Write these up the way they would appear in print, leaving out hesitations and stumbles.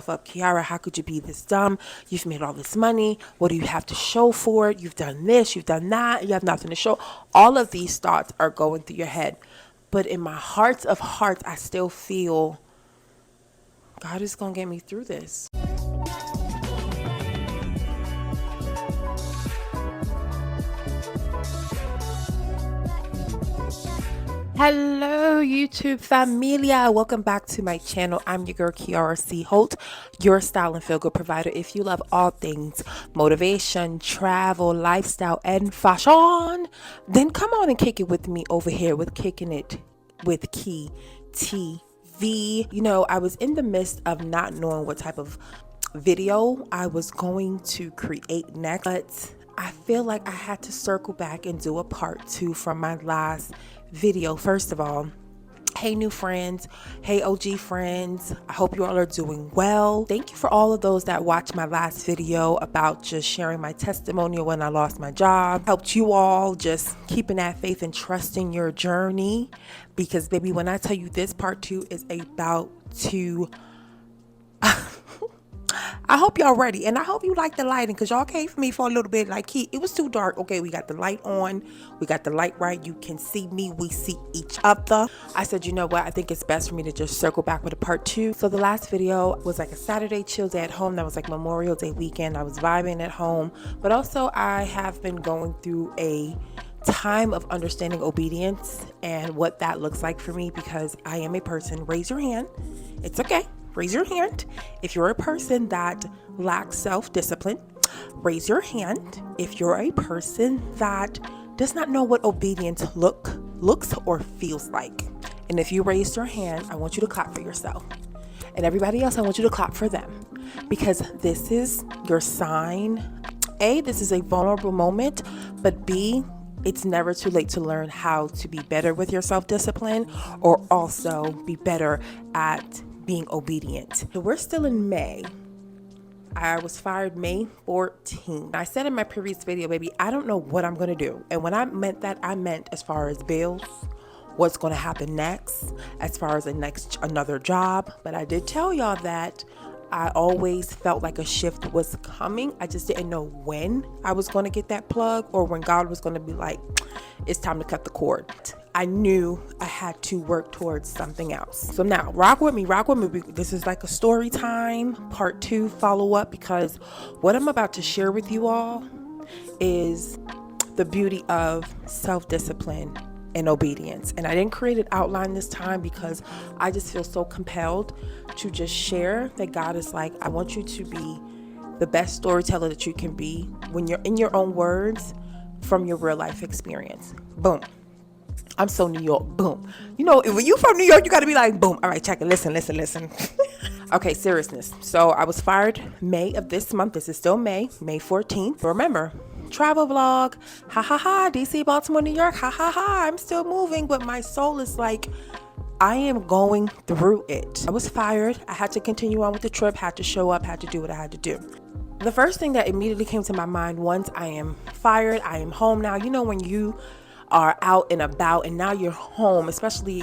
up, Kiara, how could you be this dumb? You've made all this money. What do you have to show for it? You've done this, you've done that, you have nothing to show. All of these thoughts are going through your head. But in my heart of hearts, I still feel God is going to get me through this. Hello, YouTube familia. Welcome back to my channel. I'm your girl, Kiara C. Holt, your style and feel-good provider. If you love all things motivation, travel, lifestyle, and fashion, then come on and kick it with me over here with Kicking It with Key TV. You know, I was in the midst of not knowing what type of video I was going to create next, but I feel like I had to circle back and do a part 2 from my last video. First of all, hey new friends, hey OG friends, I hope you all are doing well. Thank you for all of those that watched my last video about just sharing my testimonial when I lost my job. Helped you all just keeping that faith and trusting your journey, because baby, when I tell you this part 2 is about to I hope y'all ready, and I hope you like the lighting, because y'all came for me for a little bit like, it was too dark. Okay, we got the light on, we got the light right, you can see me, we see each other. I said, you know what, I think it's best for me to just circle back with a part 2. So the last video was like a Saturday chill day at home. That was like Memorial Day weekend. I was vibing at home, but also I have been going through a time of understanding obedience and what that looks like for me, because I am a person, raise your hand, it's okay, raise your hand if you're a person that lacks self-discipline. Raise your hand if you're a person that does not know what obedience looks or feels like. And if you raised your hand, I want you to clap for yourself. And everybody else, I want you to clap for them, because this is your sign. A, this is a vulnerable moment, but B, it's never too late to learn how to be better with your self-discipline, or also be better at being obedient. So we're still in May. I was fired May 14th. I said in my previous video, baby, I don't know what I'm going to do. And when I meant that, I meant as far as bills, what's going to happen next, as far as another job. But I did tell y'all that I always felt like a shift was coming. I just didn't know when I was going to get that plug, or when God was going to be like, it's time to cut the cord. I knew I had to work towards something else. So now rock with me. This is like a story time, part 2 follow up, because what I'm about to share with you all is the beauty of self-discipline and obedience. And I didn't create an outline this time because I just feel so compelled to just share that God is like, I want you to be the best storyteller that you can be when you're in your own words from your real life experience. Boom. I'm so New York. Boom. You know, when you from New York, you got to be like, boom. All right, check it. Listen. Okay, seriousness. So I was fired May of this month. This is still May 14th. Remember, travel vlog. Ha ha ha. DC, Baltimore, New York. Ha ha ha. I'm still moving, but my soul is like, I am going through it. I was fired. I had to continue on with the trip, had to show up, had to do what I had to do. The first thing that immediately came to my mind, once I am fired, I am home now. You know, when you are out and about and now you're home, especially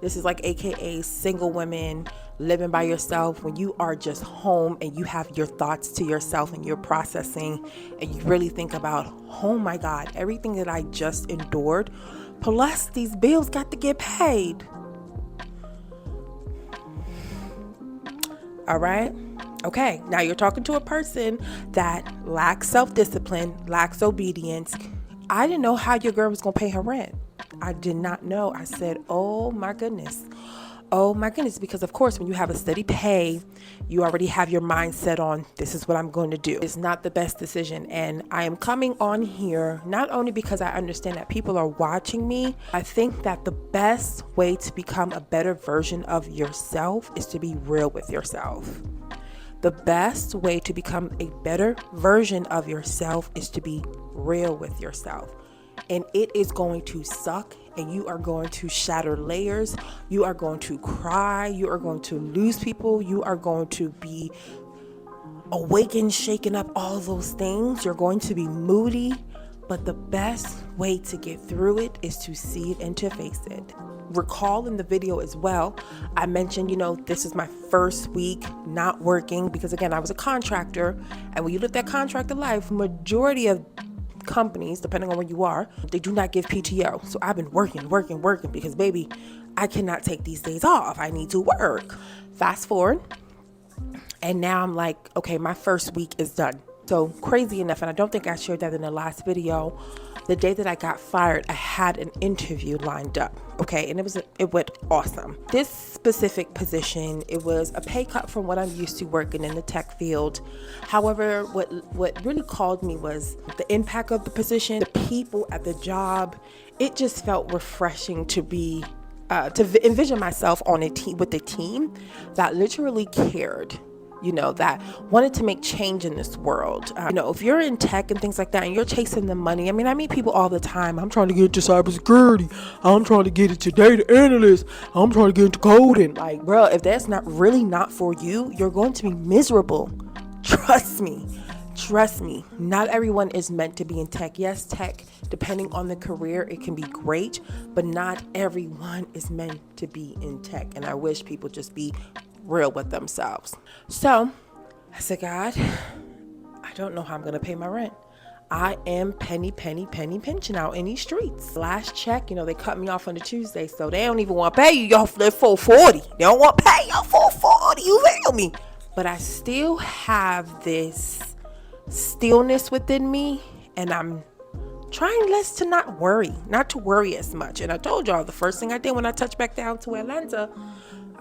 this is like AKA single women living by yourself, when you are just home and you have your thoughts to yourself and you're processing and you really think about, oh my God, everything that I just endured, plus these bills got to get paid. All right. Okay. Now you're talking to a person that lacks self-discipline, lacks obedience. I didn't know how your girl was going to pay her rent. I did not know. I said, oh my goodness. Because of course, when you have a steady pay, you already have your mind set on, this is what I'm going to do. It's not the best decision. And I am coming on here, not only because I understand that people are watching me. I think that the best way to become a better version of yourself is to be real with yourself. The best way to become a better version of yourself is to be real with yourself. And it is going to suck, and you are going to shatter layers. You are going to cry. You are going to lose people. You are going to be awakened, shaken up, all those things. You're going to be moody. But the best way to get through it is to see it and to face it. Recall in the video as well, I mentioned, this is my first week not working because, again, I was a contractor. And when you live that contractor life, majority of companies, depending on where you are, they do not give PTO. So I've been working because, baby, I cannot take these days off. I need to work. Fast forward. And now I'm like, okay, my first week is done. So crazy enough, and I don't think I shared that in the last video, the day that I got fired, I had an interview lined up, okay? And it went awesome. This specific position, it was a pay cut from what I'm used to working in the tech field. However, what really called me was the impact of the position, the people at the job. It just felt refreshing to be, to envision myself on a team with a team that literally cared, that wanted to make change in this world. If you're in tech and things like that and you're chasing the money, I meet people all the time. I'm trying to get into cybersecurity. I'm trying to get into data analyst. I'm trying to get into coding. Like, bro, if that's not for you, you're going to be miserable. Trust me. Not everyone is meant to be in tech. Yes, tech, depending on the career, it can be great, but not everyone is meant to be in tech. And I wish people just be real with themselves. So I said, God, I don't know how I'm going to pay my rent. I am penny pinching out in these streets. Last check, they cut me off on a Tuesday, so they don't even want to pay you your $440. They don't want to pay your $440. You feel me? But I still have this stillness within me, and I'm trying less to not to worry as much. And I told y'all the first thing I did when I touched back down to Atlanta,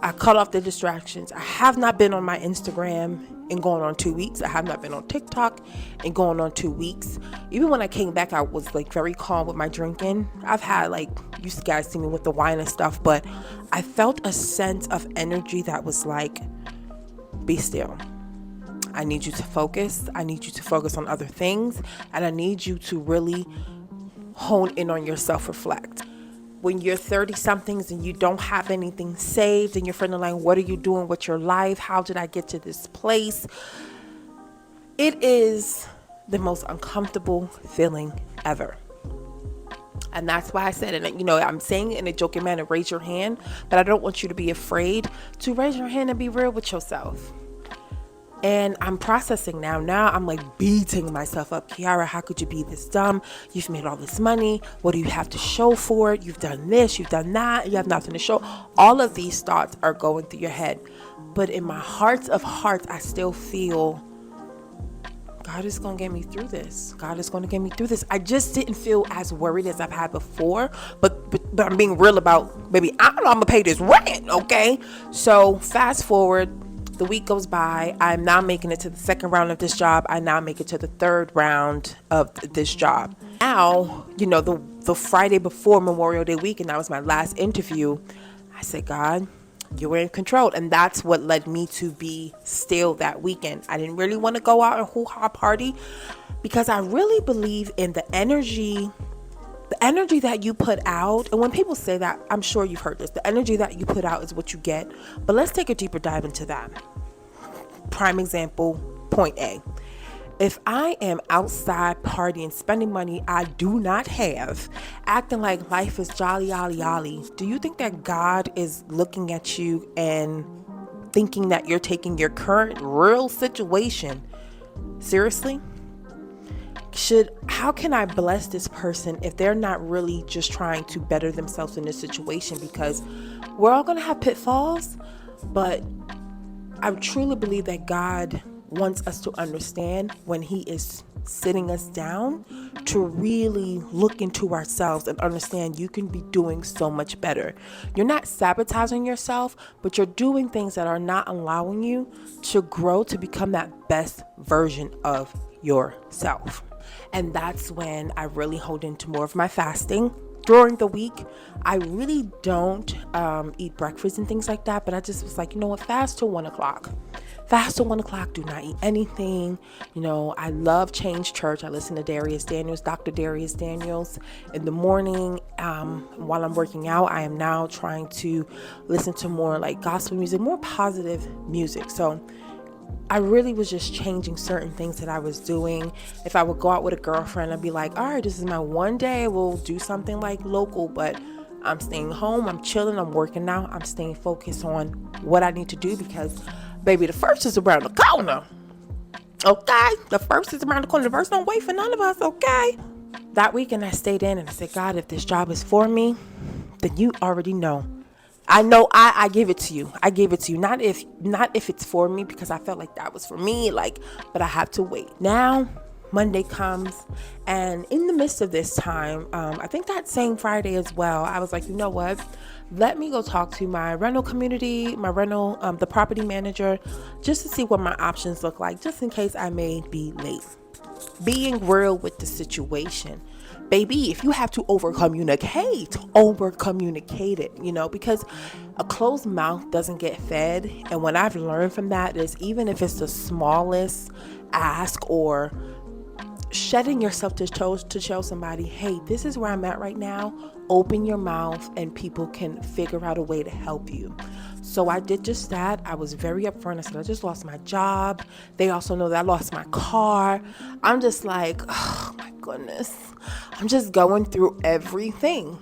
I cut off the distractions. I have not been on my Instagram in going on 2 weeks. I have not been on TikTok in going on 2 weeks. Even when I came back, I was very calm with my drinking. I've had you guys see me with the wine and stuff, but I felt a sense of energy that was be still. I need you to focus. I need you to focus on other things. And I need you to really hone in on your self-reflect. When you're 30-somethings and you don't have anything saved and you're feeling like, what are you doing with your life? How did I get to this place? It is the most uncomfortable feeling ever. And that's why I said it. I'm saying it in a joking manner, raise your hand, but I don't want you to be afraid to raise your hand and be real with yourself. And I'm processing now. Now I'm beating myself up. Kiara, how could you be this dumb? You've made all this money. What do you have to show for it? You've done this, you've done that. You have nothing to show. All of these thoughts are going through your head. But in my heart of hearts, I still feel God is going to get me through this. God is going to get me through this. I just didn't feel as worried as I've had before. But I'm being real about, baby, I don't know, I'm going to pay this rent, okay? So fast forward. The week goes by. I'm now making it to the second round of this job. I now make it to the third round of this job. Now, the Friday before Memorial Day weekend, that was my last interview. I said, God, you were in control. And that's what led me to be still that weekend. I didn't really want to go out and hoo-ha party because I really believe in the energy that you put out. And when people say that, I'm sure you've heard this, the energy that you put out is what you get. But let's take a deeper dive into that. Prime example, point A. If I am outside partying, spending money I do not have, acting like life is jolly, ollie, ollie, do you think that God is looking at you and thinking that you're taking your current real situation seriously? How can I bless this person if they're not really just trying to better themselves in this situation? Because we're all going to have pitfalls, but I truly believe that God wants us to understand when he is sitting us down to really look into ourselves and understand you can be doing so much better. You're not sabotaging yourself, but you're doing things that are not allowing you to grow to become that best version of yourself. And that's when I really hold into more of my fasting. During the week, I really don't eat breakfast and things like that. But I just was like, you know what? Fast till 1 o'clock. Fast till 1 o'clock. Do not eat anything. I love Change Church. I listen to Dr. Darius Daniels in the morning. While I'm working out, I am now trying to listen to more gospel music, more positive music. So I really was just changing certain things that I was doing. If I would go out with a girlfriend, I'd be like, all right, this is my one day. We'll do something like local, but I'm staying home. I'm chilling. I'm working out. I'm staying focused on what I need to do because, baby, the first is around the corner. Okay? The first is around the corner. The first don't wait for none of us. Okay? That weekend I stayed in and I said, God, if this job is for me, then you already know. I know I give it to you. I gave it to you. Not if it's for me, because I felt like that was for me, but I have to wait. Now, Monday comes, and in the midst of this time, I think that same Friday as well, I was like, you know what? Let me go talk to my rental community, the property manager, just to see what my options look like, just in case I may be late. Being real with the situation. Baby, if you have to over communicate it, because a closed mouth doesn't get fed. And what I've learned from that is, even if it's the smallest ask or shedding yourself to show somebody, hey, this is where I'm at right now, open your mouth and people can figure out a way to help you. So I did just that. I was very upfront. I said, I just lost my job. They also know that I lost my car. I'm just like, oh my goodness. I'm just going through everything.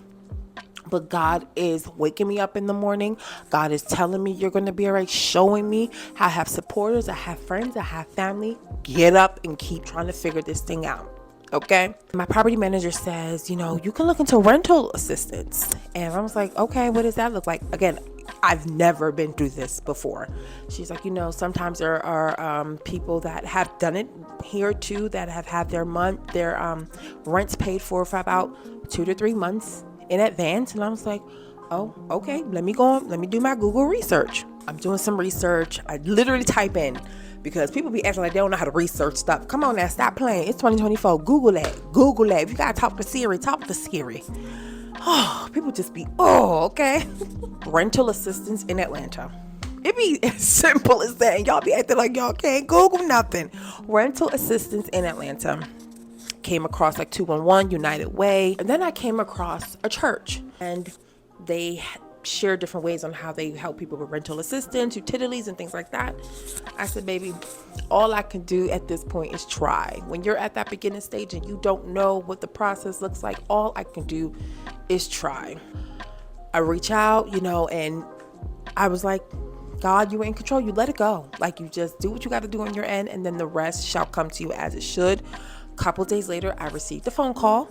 But God is waking me up in the morning. God is telling me you're going to be all right, showing me I have supporters, I have friends, I have family. Get up and keep trying to figure this thing out. Okay. My property manager says, you can look into rental assistance. And I was like, okay, what does that look like? Again, I've never been through this before. She's like, sometimes there are people that have done it here too, that have had their rents paid for about 2 to 3 months in advance. And I was like, oh, okay, let me do my Google research. I'm doing some research. I literally type in, because people be acting like they don't know how to research stuff. Come on now, stop playing. It's 2024. Google that. If you gotta talk to Siri, talk to Siri. Oh, people just be, okay. Rental assistance in Atlanta. It be as simple as that. And y'all be acting like y'all can't Google nothing. Rental assistance in Atlanta. Came across 211 United Way. And then I came across a church. And they share different ways on how they help people with rental assistance, utilities, and things like that. I said, baby, all I can do at this point is try. When you're at that beginning stage and you don't know what the process looks like, all I can do is try. I reach out, and I was like, God, you are in control. You let it go. You just do what you got to do on your end, and then the rest shall come to you as it should. A couple days later, I received a phone call.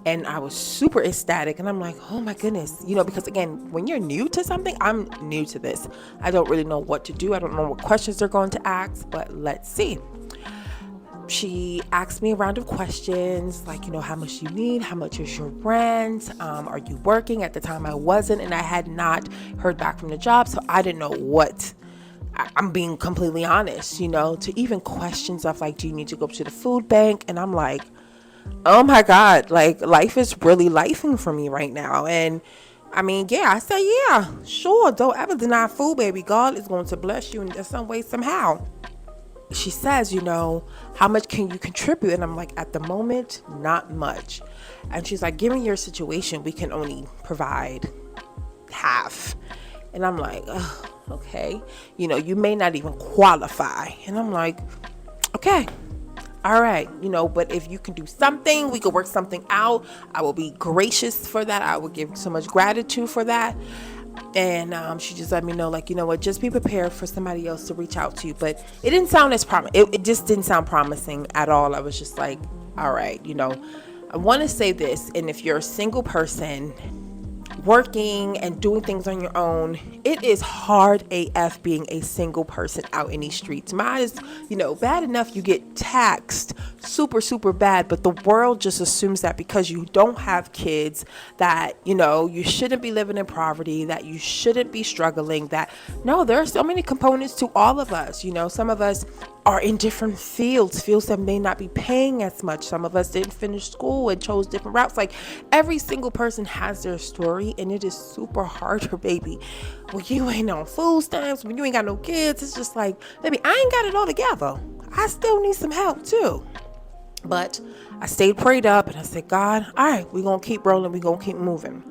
And I was super ecstatic. And I'm like, oh my goodness. Because again, when you're new to something, I'm new to this. I don't really know what to do. I don't know what questions they're going to ask, but let's see. She asked me a round of questions, how much you need, how much is your rent, are you working? At the time I wasn't, and I had not heard back from the job. So I didn't know what. I'm being completely honest, to even questions of do you need to go to the food bank? And I'm like, oh my God, life is really lifing for me right now. And I mean, I said, yeah, sure. Don't ever deny food, baby. God is going to bless you in some way, somehow. She says, how much can you contribute? And I'm like, at the moment, not much. And she's like, given your situation, we can only provide half. And I'm like, oh, okay. You may not even qualify. And I'm like, okay. All right, but if you can do something, we could work something out. I will be gracious for that. I will give so much gratitude for that. And she just let me know, just be prepared for somebody else to reach out to you. But it didn't sound as it just didn't sound promising at all. I was just like, all right, I want to say this. And if you're a single person working and doing things on your own, it is hard AF being a single person out in these streets. Mine is, bad enough you get taxed super, super bad, but the world just assumes that because you don't have kids that, you shouldn't be living in poverty, that you shouldn't be struggling, that no, there are so many components to all of us. Some of us are in different fields that may not be paying as much. Some of us didn't finish school and chose different routes. Every single person has their story, and it is super hard, baby. When you ain't on food stamps, when you ain't got no kids, it's just like, baby, I ain't got it all together. I still need some help too. But I stayed prayed up and I said, God, all right, we're going to keep rolling. We're going to keep moving.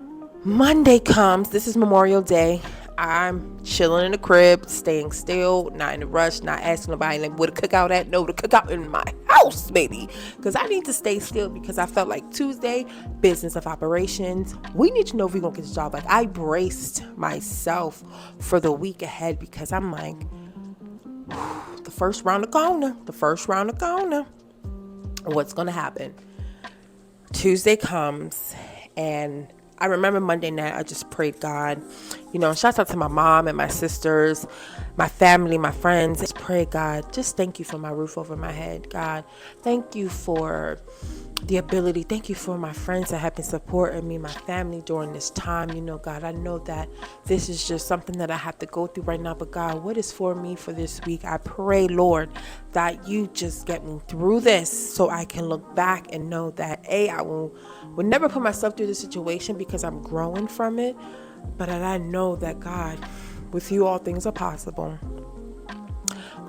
Monday comes. This is Memorial Day. I'm chilling in the crib, staying still, not in a rush, not asking nobody like where the cookout at. No, the cookout in my house, baby. Because I need to stay still because I felt like Tuesday, business of operations. We need to know if we're going to get the job. Like, I braced myself for the week ahead because I'm like, the first round of corner. What's going to happen? Tuesday comes, and I remember Monday night, I just prayed God, shouts out to my mom and my sisters, my family, my friends. Just pray, God, just thank you for my roof over my head. God, thank you for the ability. Thank you for my friends that have been supporting me, my family during this time. God, I know that this is just something that I have to go through right now. But God, what is for me for this week? I pray, Lord, that you just get me through this so I can look back and know that, I will never put myself through this situation because I'm growing from it. But I know that, God, with you, all things are possible.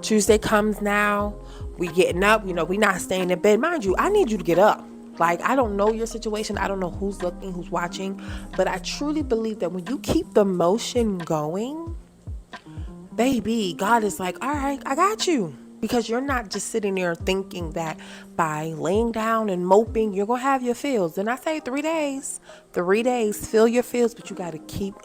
Tuesday comes now. We getting up. We not staying in bed. Mind you, I need you to get up. Like, I don't know your situation. I don't know who's looking, who's watching. But I truly believe that when you keep the motion going, baby, God is like, all right, I got you. Because you're not just sitting there thinking that by laying down and moping, you're going to have your feels. And I say 3 days. 3 days, feel your feels, but you got to keep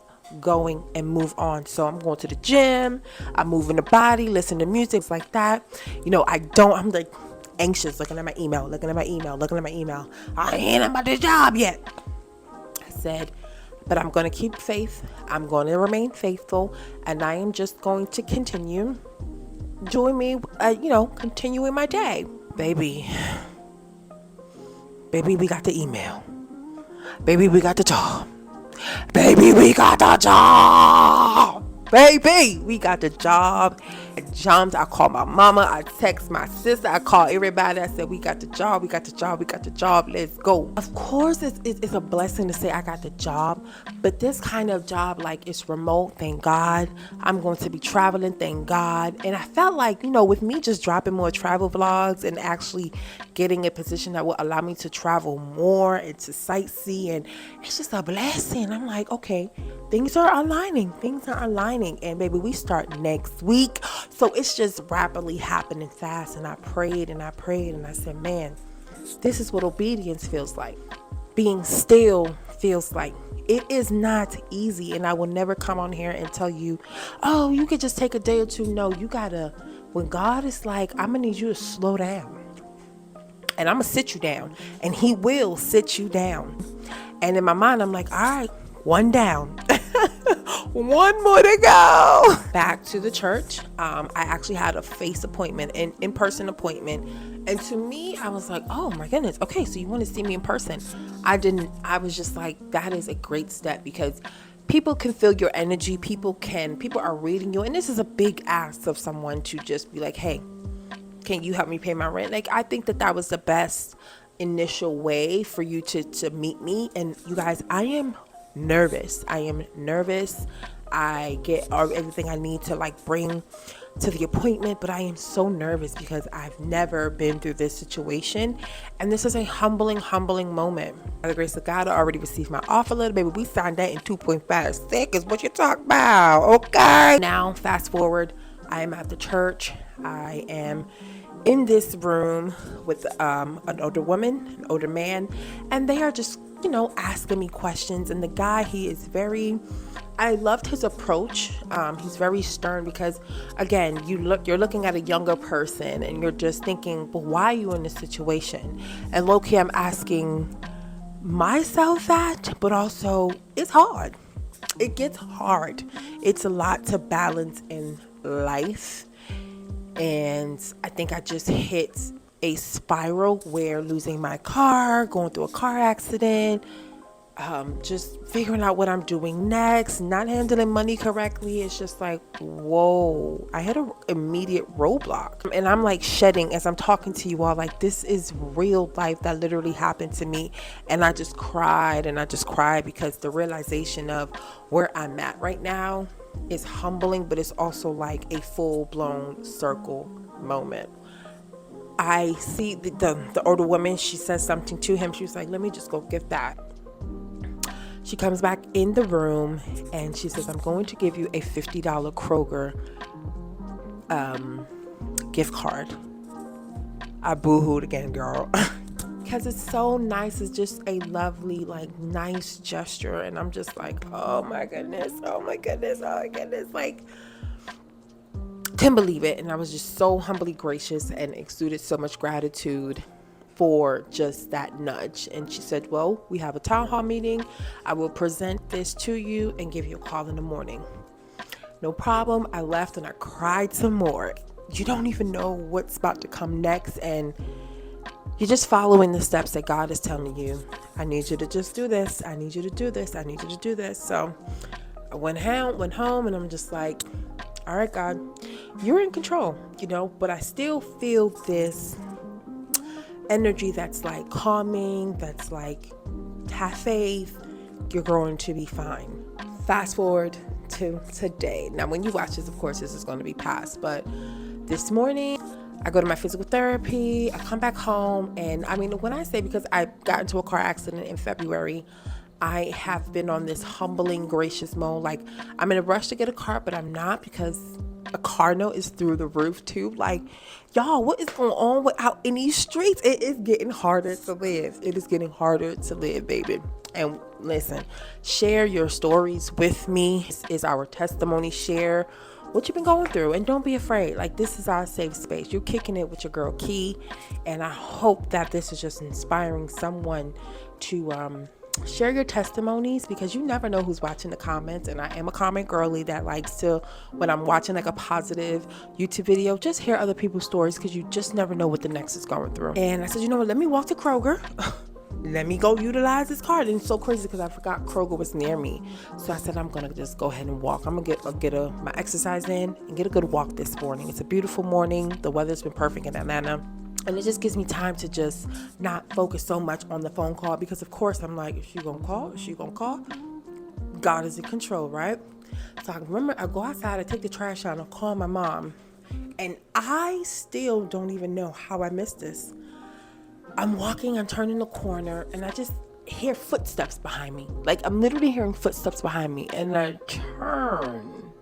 going and move on. So I'm going to the gym. I'm moving the body, listen to music like that. I'm like anxious, looking at my email. I ain't about this job yet. I said, but I'm going to keep faith. I'm going to remain faithful. And I am just going to continue doing me, continuing my day. Baby, we got the email. Baby, we got the job. Baby, we got the job. I jumped. I called my mama. I text my sister. I called everybody. I said, we got the job. Let's go. Of course, it's a blessing to say I got the job. But this kind of job, like, it's remote. Thank God. I'm going to be traveling. Thank God. And I felt like, with me just dropping more travel vlogs and actually getting a position that will allow me to travel more and to sightsee. And it's just a blessing. I'm like, okay, things are aligning. And baby, we start next week. So it's just rapidly happening fast. And I prayed and I said, man, this is what obedience feels like. Being still feels like. It is not easy. And I will never come on here and tell you, oh, you could just take a day or two. No, you gotta, when God is like, I'm gonna need you to slow down. And I'm gonna sit you down. And he will sit you down. And in my mind, I'm like, all right, one down. One more to go. Back to the church. I actually had a face appointment, an in-person appointment. And to me, I was like, oh my goodness. Okay, so you want to see me in person. I was just like, that is a great step because people can feel your energy. People are reading you. And this is a big ask of someone to just be like, hey, can you help me pay my rent? Like, I think that was the best initial way for you to meet me. And you guys, I am nervous. I get everything I need to bring to the appointment, but I am so nervous because I've never been through this situation. And this is a humbling moment. By the grace of God, I already received my offer letter, baby. We signed that in 2.5 seconds. What you talk about? Okay. Now, fast forward, I am at the church. I am in this room with an older woman, an older man, and they are just asking me questions. And the guy, I loved his approach. He's very stern because, again, you're looking at a younger person and you're just thinking, but why are you in this situation? And low-key, I'm asking myself that, but also it's hard. It gets hard. It's a lot to balance in life. And I think I just hit a spiral where losing my car, going through a car accident, just figuring out what I'm doing next, not handling money correctly. It's just like, whoa, I had an immediate roadblock. And I'm like shedding as I'm talking to you all, like this is real life that literally happened to me. And I just cried because the realization of where I'm at right now is humbling, but it's also like a full-blown circle moment. I see the older woman, she says something to him. She was like, let me just go get that. She comes back in the room and she says, I'm going to give you a $50 Kroger gift card. I boo-hooed again, girl. Because it's so nice. It's just a lovely, like, nice gesture. And I'm just like, oh my goodness, oh my goodness, oh my goodness. Like, couldn't believe it. And I was just so humbly gracious and exuded so much gratitude for just that nudge. And she said, well, we have a town hall meeting. I will present this to you and give you a call in the morning. No problem. I left and I cried some more. You don't even know what's about to come next. And you're just following the steps that God is telling you. I need you to just do this. I need you to do this. I need you to do this. So I went home and I'm just like, all right, God, you're in control, but I still feel this energy that's like calming, that's like, have faith, you're going to be fine. Fast forward to today. Now, when you watch this, of course, this is going to be past, but this morning, I go to my physical therapy, I come back home, and I mean, when I say, because I got into a car accident in February, I have been on this humbling, gracious mode. Like, I'm in a rush to get a car, but I'm not, because a car note is through the roof too. Like, y'all, what is going on out in these streets? It is getting harder to live. It is getting harder to live, baby. And listen, share your stories with me. This is our testimony. Share what you've been going through, and don't be afraid. Like, this is our safe space. You're kicking it with your girl Key, and I hope that this is just inspiring someone to share your testimonies, because you never know who's watching the comments. And I am a comment girly that likes to, when I'm watching like a positive YouTube video, just hear other people's stories, because you just never know what the next is going through. And I said, you know what, let me walk to Kroger. Let me go utilize this card. And it's so crazy because I forgot Kroger was near me. So I said, I'm going to just go ahead and walk. I'm going to get my exercise in and get a good walk this morning. It's a beautiful morning. The weather's been perfect in Atlanta. And it just gives me time to just not focus so much on the phone call, because of course I'm like, is she gonna call? Is she gonna call? God is in control, right? So I remember I go outside, I take the trash out, and I call my mom. And I still don't even know how I missed this. I'm walking, I'm turning the corner, and I just hear footsteps behind me. Like, I'm literally hearing footsteps behind me. And I turn.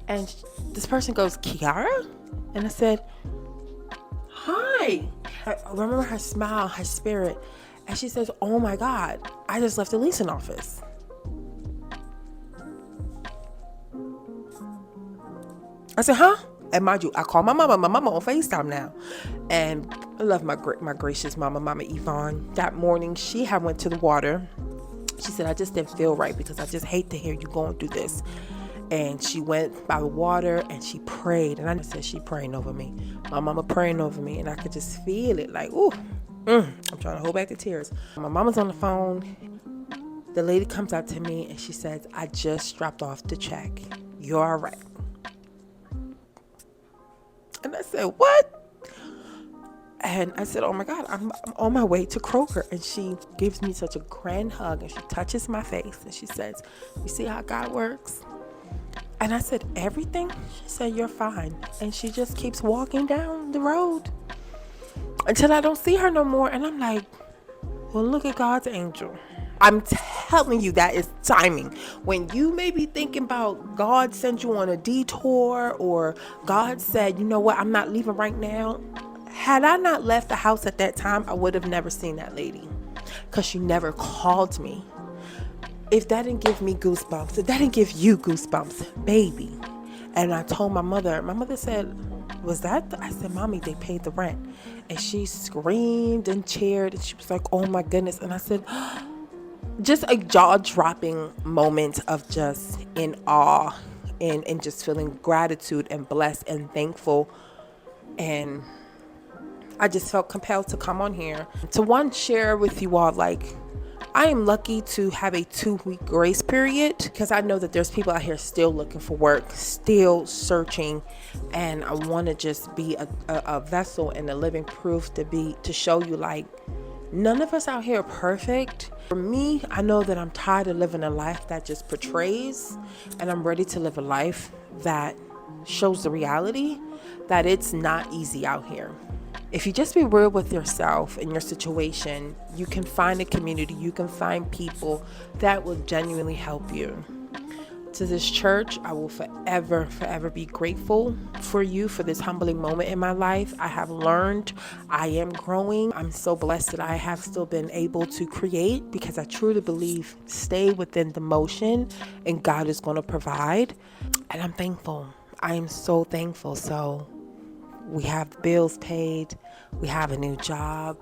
And this person goes, Kiara? And I said, hi. I remember her smile, her spirit. And she says, oh my God, I just left the leasing office. I said, huh? And mind you, I call my mama on FaceTime now. And I love my gracious Mama Yvonne. That morning, she had went to the water. She said, I just didn't feel right, because I just hate to hear you going through this. And she went by the water and she prayed. And I said, she praying over me. My mama praying over me. And I could just feel it like, ooh, I'm trying to hold back the tears. My mama's on the phone. The lady comes up to me and she says, I just dropped off the check. You're all right. And I said, what? And I said, oh my God, I'm on my way to Kroger. And she gives me such a grand hug and she touches my face and she says, you see how God works? And I said, everything? She said, you're fine. And she just keeps walking down the road until I don't see her no more. And I'm like, well, look at God's angel. I'm telling you, that is timing. When you may be thinking about God sent you on a detour, or God said, you know what, I'm not leaving right now. Had I not left the house at that time, I would have never seen that lady, because she never called me. If that didn't give me goosebumps, if that didn't give you goosebumps, baby. And I told my mother said, was that? I said, Mommy, they paid the rent. And she screamed and cheered. And she was like, oh my goodness. And I said, just a jaw-dropping moment of just in awe and just feeling gratitude and blessed and thankful. And I just felt compelled to come on here to share with you all, like, I am lucky to have a 2-week grace period, because I know that there's people out here still looking for work, still searching, and I want to just be a vessel and a living proof to show you, like, none of us out here are perfect. For me, I know that I'm tired of living a life that just portrays, and I'm ready to live a life that shows the reality that it's not easy out here. If you just be real with yourself and your situation, you can find a community, you can find people that will genuinely help you. To this church, I will forever, forever be grateful for you for this humbling moment in my life. I have learned, I am growing. I'm so blessed that I have still been able to create, because I truly believe stay within the motion and God is going to provide. And I'm thankful. I am so thankful. So we have the bills paid, we have a new job,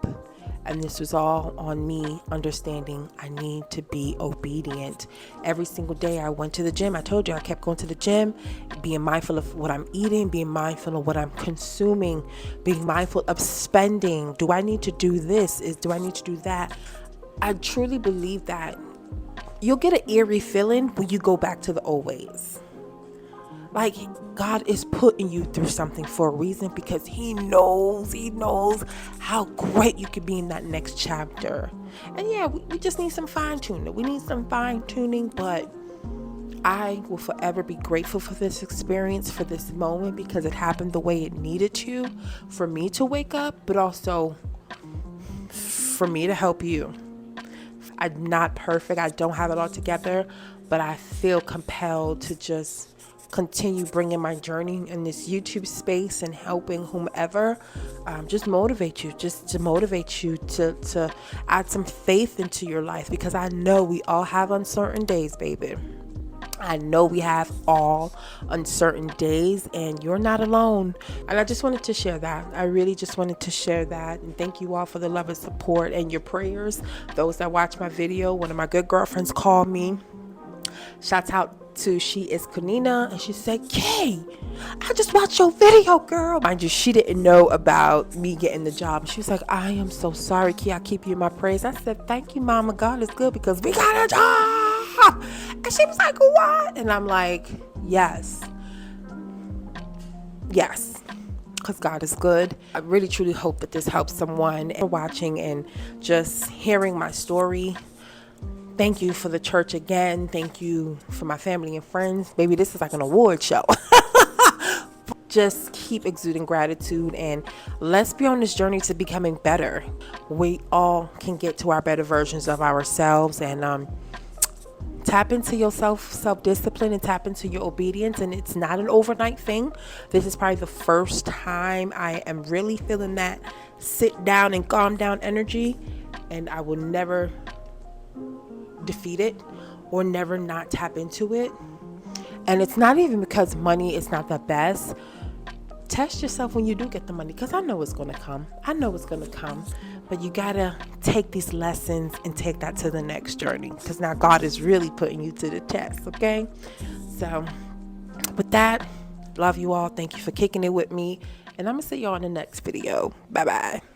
and this was all on me understanding I need to be obedient. Every single day I went to the gym. I told you I kept going to the gym, being mindful of what I'm eating, being mindful of what I'm consuming, being mindful of spending. Do I need to do this? Do I need to do that? I truly believe that you'll get an eerie feeling when you go back to the old ways. Like, God is putting you through something for a reason, because he knows how great you could be in that next chapter. And yeah, we just need some fine tuning. But I will forever be grateful for this experience, for this moment, because it happened the way it needed to, for me to wake up, but also for me to help you. I'm not perfect. I don't have it all together, but I feel compelled to just continue bringing my journey in this YouTube space and helping whomever, just to motivate you to add some faith into your life, because I know we all have uncertain days, baby. I know we have all uncertain days, and you're not alone. And I just wanted to share that. I really just wanted to share that. And thank you all for the love and support and your prayers. Those that watch my video, one of my good girlfriends called me. Shouts out to She Is Kunina, and she said, Kay, I just watched your video, girl. Mind you, she didn't know about me getting the job. She was like, I am so sorry, Kay, I keep you in my prayers. I said, thank you, Mama. God is good, because we got a job. And she was like, what? And I'm like, yes, because God is good. I really truly hope that this helps someone for watching and just hearing my story. Thank you for the church again. Thank you for my family and friends. Maybe this is like an award show. Just keep exuding gratitude, and let's be on this journey to becoming better. We all can get to our better versions of ourselves, and tap into your self-discipline and tap into your obedience. And it's not an overnight thing. This is probably the first time I am really feeling that sit down and calm down energy, and I will never defeat it or never not tap into it. And it's not even because money is not the best. Test yourself when you do get the money, because I know it's going to come. But you gotta take these lessons and take that to the next journey, because now God is really putting you to the test. Okay, so with that, love you all. Thank you for kicking it with me, and I'm gonna see you all in the next video. Bye bye.